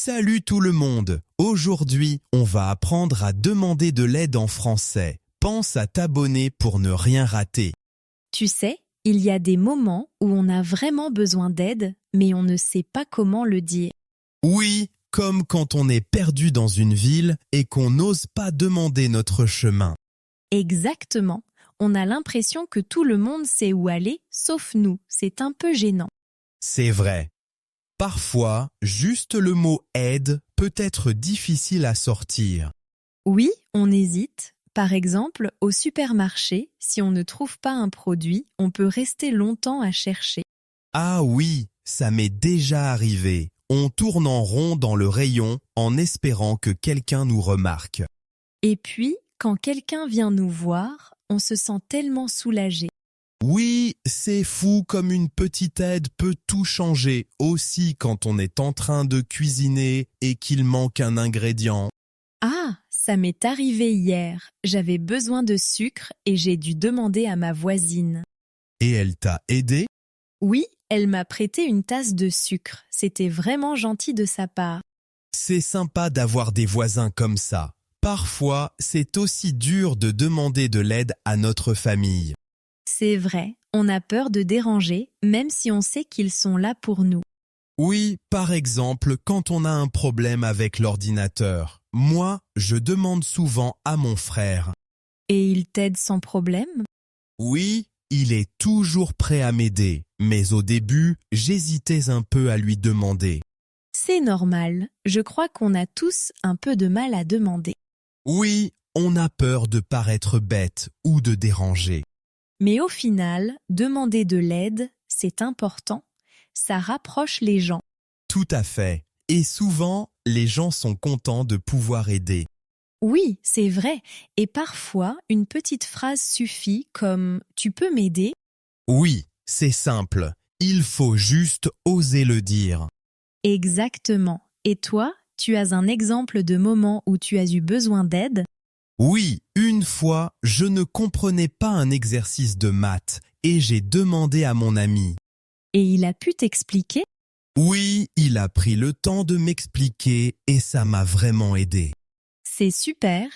Salut tout le monde! Aujourd'hui, on va apprendre à demander de l'aide en français. Pense à t'abonner pour ne rien rater. Tu sais, il y a des moments où on a vraiment besoin d'aide, mais on ne sait pas comment le dire. Oui, comme quand on est perdu dans une ville et qu'on n'ose pas demander notre chemin. Exactement. On a l'impression que tout le monde sait où aller, sauf nous. C'est un peu gênant. C'est vrai. Parfois, juste le mot « aide » peut être difficile à sortir. Oui, on hésite. Par exemple, au supermarché, si on ne trouve pas un produit, on peut rester longtemps à chercher. Ah oui, ça m'est déjà arrivé. On tourne en rond dans le rayon en espérant que quelqu'un nous remarque. Et puis, quand quelqu'un vient nous voir, on se sent tellement soulagé. Oui, c'est fou comme une petite aide peut tout changer, aussi quand on est en train de cuisiner et qu'il manque un ingrédient. Ah, ça m'est arrivé hier. J'avais besoin de sucre et j'ai dû demander à ma voisine. Et elle t'a aidé? Oui, elle m'a prêté une tasse de sucre. C'était vraiment gentil de sa part. C'est sympa d'avoir des voisins comme ça. Parfois, c'est aussi dur de demander de l'aide à notre famille. C'est vrai, on a peur de déranger, même si on sait qu'ils sont là pour nous. Oui, par exemple, quand on a un problème avec l'ordinateur. Moi, je demande souvent à mon frère. Et il t'aide sans problème? Oui, il est toujours prêt à m'aider, mais au début, j'hésitais un peu à lui demander. C'est normal, je crois qu'on a tous un peu de mal à demander. Oui, on a peur de paraître bête ou de déranger. Mais au final, demander de l'aide, c'est important. Ça rapproche les gens. Tout à fait. Et souvent, les gens sont contents de pouvoir aider. Oui, c'est vrai. Et parfois, une petite phrase suffit comme « tu peux m'aider ?» Oui, c'est simple. Il faut juste oser le dire. Exactement. Et toi, tu as un exemple de moment où tu as eu besoin d'aide? Oui, une fois, je ne comprenais pas un exercice de maths et j'ai demandé à mon ami. Et il a pu t'expliquer? Oui, il a pris le temps de m'expliquer et ça m'a vraiment aidé. C'est super.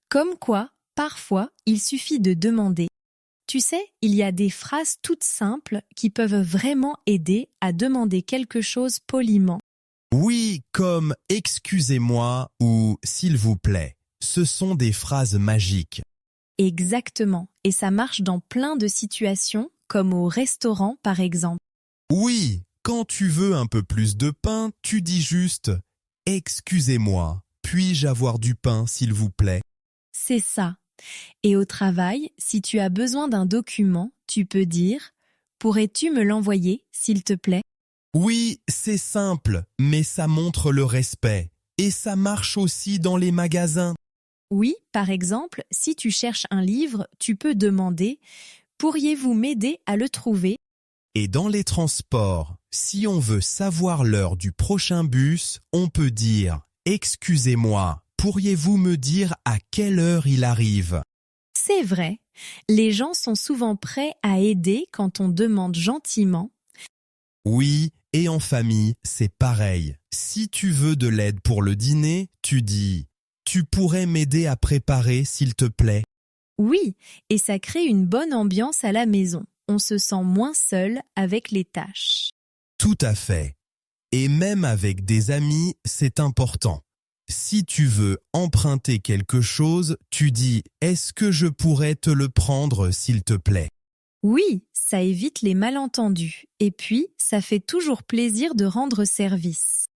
Comme quoi, parfois, il suffit de demander. Tu sais, il y a des phrases toutes simples qui peuvent vraiment aider à demander quelque chose poliment. Oui, comme « excusez-moi » ou « s'il vous plaît ». Ce sont des phrases magiques. Exactement. Et ça marche dans plein de situations, comme au restaurant par exemple. Oui, quand tu veux un peu plus de pain, tu dis juste « excusez-moi, puis-je avoir du pain s'il vous plaît ?» C'est ça. Et au travail, si tu as besoin d'un document, tu peux dire « Pourrais-tu me l'envoyer, s'il te plaît ?» Oui, c'est simple, mais ça montre le respect. Et ça marche aussi dans les magasins. Oui, par exemple, si tu cherches un livre, tu peux demander « Pourriez-vous m'aider à le trouver ?» Et dans les transports, si on veut savoir l'heure du prochain bus, on peut dire « Excusez-moi, pourriez-vous me dire à quelle heure il arrive ?» C'est vrai, les gens sont souvent prêts à aider quand on demande gentiment. Oui, et en famille, c'est pareil. Si tu veux de l'aide pour le dîner, tu dis « Tu pourrais m'aider à préparer, s'il te plaît ?» Oui, et ça crée une bonne ambiance à la maison. On se sent moins seul avec les tâches. Tout à fait. Et même avec des amis, c'est important. Si tu veux emprunter quelque chose, tu dis « Est-ce que je pourrais te le prendre, s'il te plaît ?» Oui, ça évite les malentendus. Et puis, ça fait toujours plaisir de rendre service.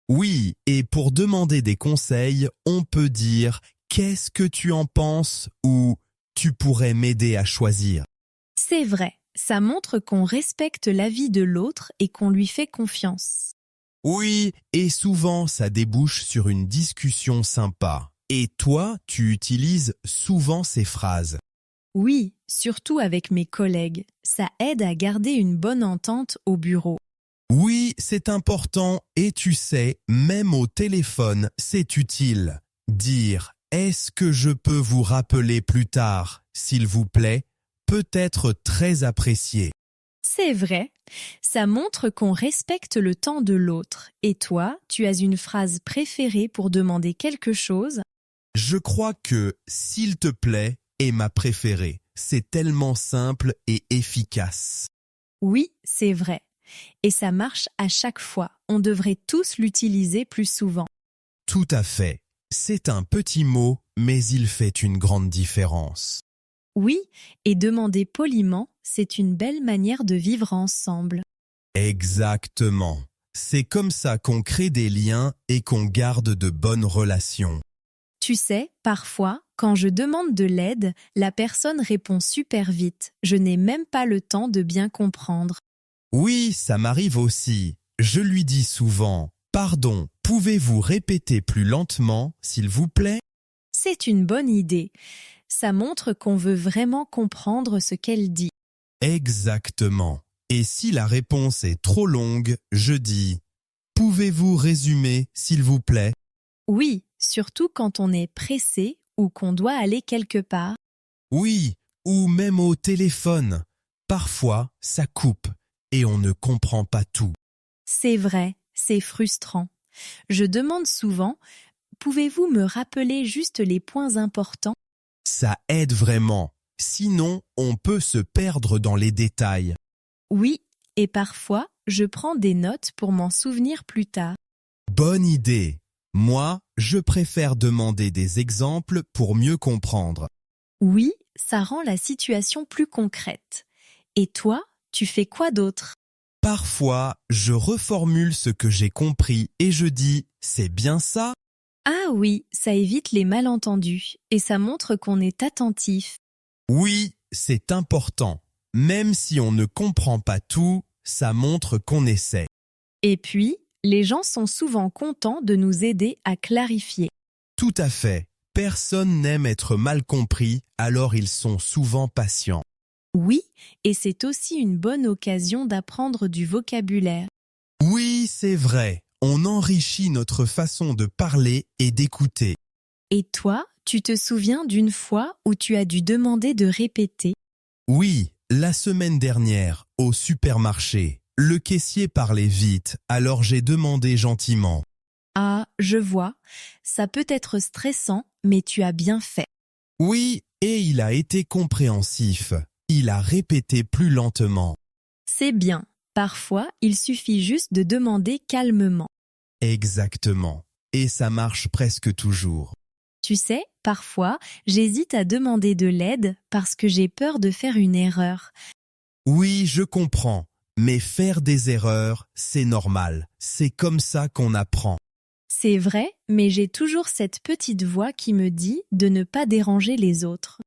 Oui, et pour demander des conseils, on peut dire « Qu'est-ce que tu en penses ?» ou « Tu pourrais m'aider à choisir ?» C'est vrai, ça montre qu'on respecte l'avis de l'autre et qu'on lui fait confiance. Oui, et souvent ça débouche sur une discussion sympa. Et toi, tu utilises souvent ces phrases. Oui, surtout avec mes collègues. Ça aide à garder une bonne entente au bureau. Oui, c'est important et tu sais, même au téléphone, c'est utile. Dire « Est-ce que je peux vous rappeler plus tard, s'il vous plaît ?» peut être très apprécié. C'est vrai. Ça montre qu'on respecte le temps de l'autre. Et toi, tu as une phrase préférée pour demander quelque chose? Je crois que « s'il te plaît » est ma préférée. C'est tellement simple et efficace. Oui, c'est vrai. Et ça marche à chaque fois. On devrait tous l'utiliser plus souvent. Tout à fait. C'est un petit mot, mais il fait une grande différence. Oui, et demander poliment, c'est une belle manière de vivre ensemble. Exactement. C'est comme ça qu'on crée des liens et qu'on garde de bonnes relations. Tu sais, parfois, quand je demande de l'aide, la personne répond super vite. Je n'ai même pas le temps de bien comprendre. Oui, ça m'arrive aussi. Je lui dis souvent « Pardon, pouvez-vous répéter plus lentement, s'il vous plaît ?» C'est une bonne idée. Ça montre qu'on veut vraiment comprendre ce qu'elle dit. Exactement. Et si la réponse est trop longue, je dis « Pouvez-vous résumer, s'il vous plaît ?» Oui, surtout quand on est pressé ou qu'on doit aller quelque part. Oui, ou même au téléphone. Parfois, ça coupe et on ne comprend pas tout. C'est vrai, c'est frustrant. Je demande souvent, pouvez-vous me rappeler juste les points importants? Ça aide vraiment. Sinon, on peut se perdre dans les détails. Oui, et parfois, je prends des notes pour m'en souvenir plus tard. Bonne idée. Moi, je préfère demander des exemples pour mieux comprendre. Oui, ça rend la situation plus concrète. Et toi, tu fais quoi d'autre? Parfois, je reformule ce que j'ai compris et je dis « c'est bien ça ?» Ah oui, ça évite les malentendus et ça montre qu'on est attentif. Oui, c'est important. Même si on ne comprend pas tout, ça montre qu'on essaie. Et puis, les gens sont souvent contents de nous aider à clarifier. Tout à fait. Personne n'aime être mal compris, alors ils sont souvent patients. Oui, et c'est aussi une bonne occasion d'apprendre du vocabulaire. Oui, c'est vrai. On enrichit notre façon de parler et d'écouter. Et toi, tu te souviens d'une fois où tu as dû demander de répéter? Oui, la semaine dernière, au supermarché, le caissier parlait vite, alors j'ai demandé gentiment. Ah, je vois, ça peut être stressant, mais tu as bien fait. Oui, et il a été compréhensif. Il a répété plus lentement. C'est bien. Parfois, il suffit juste de demander calmement. Exactement. Et ça marche presque toujours. Tu sais, parfois, j'hésite à demander de l'aide parce que j'ai peur de faire une erreur. Oui, je comprends. Mais faire des erreurs, c'est normal. C'est comme ça qu'on apprend. C'est vrai, mais j'ai toujours cette petite voix qui me dit de ne pas déranger les autres.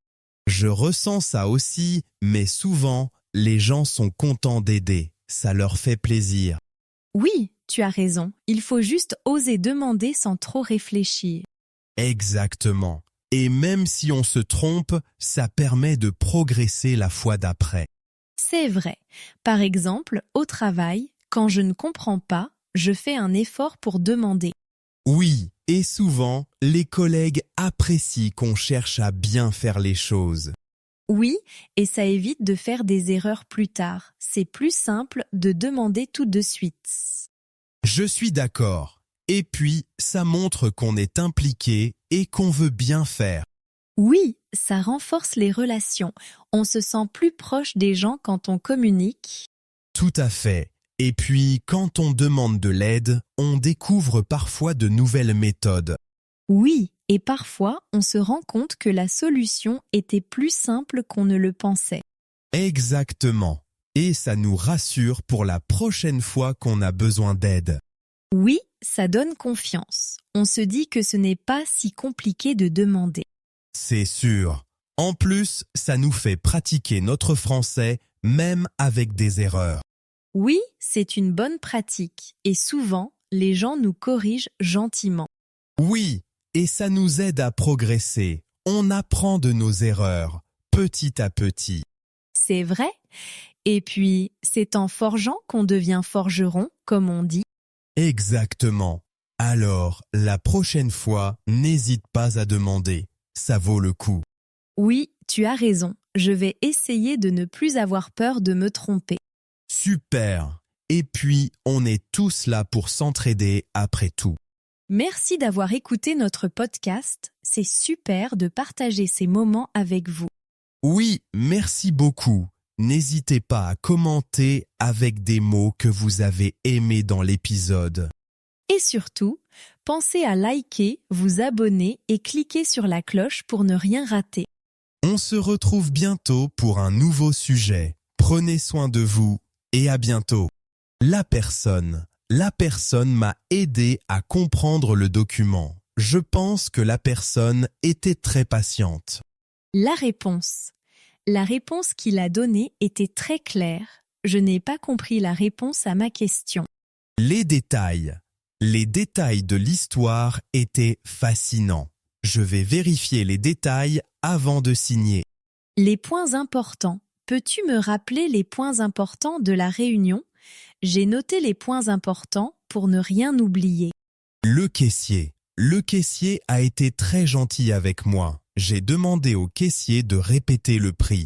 Je ressens ça aussi, mais souvent, les gens sont contents d'aider. Ça leur fait plaisir. Oui, tu as raison, il faut juste oser demander sans trop réfléchir. Exactement. Et même si on se trompe, ça permet de progresser la fois d'après. C'est vrai. Par exemple, au travail, quand je ne comprends pas, je fais un effort pour demander. Oui, et souvent, les collègues apprécient qu'on cherche à bien faire les choses. Oui, et ça évite de faire des erreurs plus tard. C'est plus simple de demander tout de suite. Je suis d'accord. Et puis, ça montre qu'on est impliqué et qu'on veut bien faire. Oui, ça renforce les relations. On se sent plus proche des gens quand on communique. Tout à fait. Et puis, quand on demande de l'aide, on découvre parfois de nouvelles méthodes. Oui, et parfois, on se rend compte que la solution était plus simple qu'on ne le pensait. Exactement. Et ça nous rassure pour la prochaine fois qu'on a besoin d'aide. Oui, ça donne confiance. On se dit que ce n'est pas si compliqué de demander. C'est sûr. En plus, ça nous fait pratiquer notre français, même avec des erreurs. Oui, c'est une bonne pratique. Et souvent, les gens nous corrigent gentiment. Oui, et ça nous aide à progresser. On apprend de nos erreurs, petit à petit. C'est vrai. Et puis, c'est en forgeant qu'on devient forgeron, comme on dit. Exactement. Alors, la prochaine fois, n'hésite pas à demander. Ça vaut le coup. Oui, tu as raison. Je vais essayer de ne plus avoir peur de me tromper. Super. Et puis, on est tous là pour s'entraider après tout. Merci d'avoir écouté notre podcast. C'est super de partager ces moments avec vous. Oui, merci beaucoup. N'hésitez pas à commenter avec des mots que vous avez aimés dans l'épisode. Et surtout, pensez à liker, vous abonner et cliquer sur la cloche pour ne rien rater. On se retrouve bientôt pour un nouveau sujet. Prenez soin de vous et à bientôt. La personne m'a aidé à comprendre le document. Je pense que la personne était très patiente. La réponse. La réponse qu'il a donnée était très claire. Je n'ai pas compris la réponse à ma question. Les détails de l'histoire étaient fascinants. Je vais vérifier les détails avant de signer. Les points importants. Peux-tu me rappeler les points importants de la réunion? J'ai noté les points importants pour ne rien oublier. Le caissier a été très gentil avec moi. J'ai demandé au caissier de répéter le prix.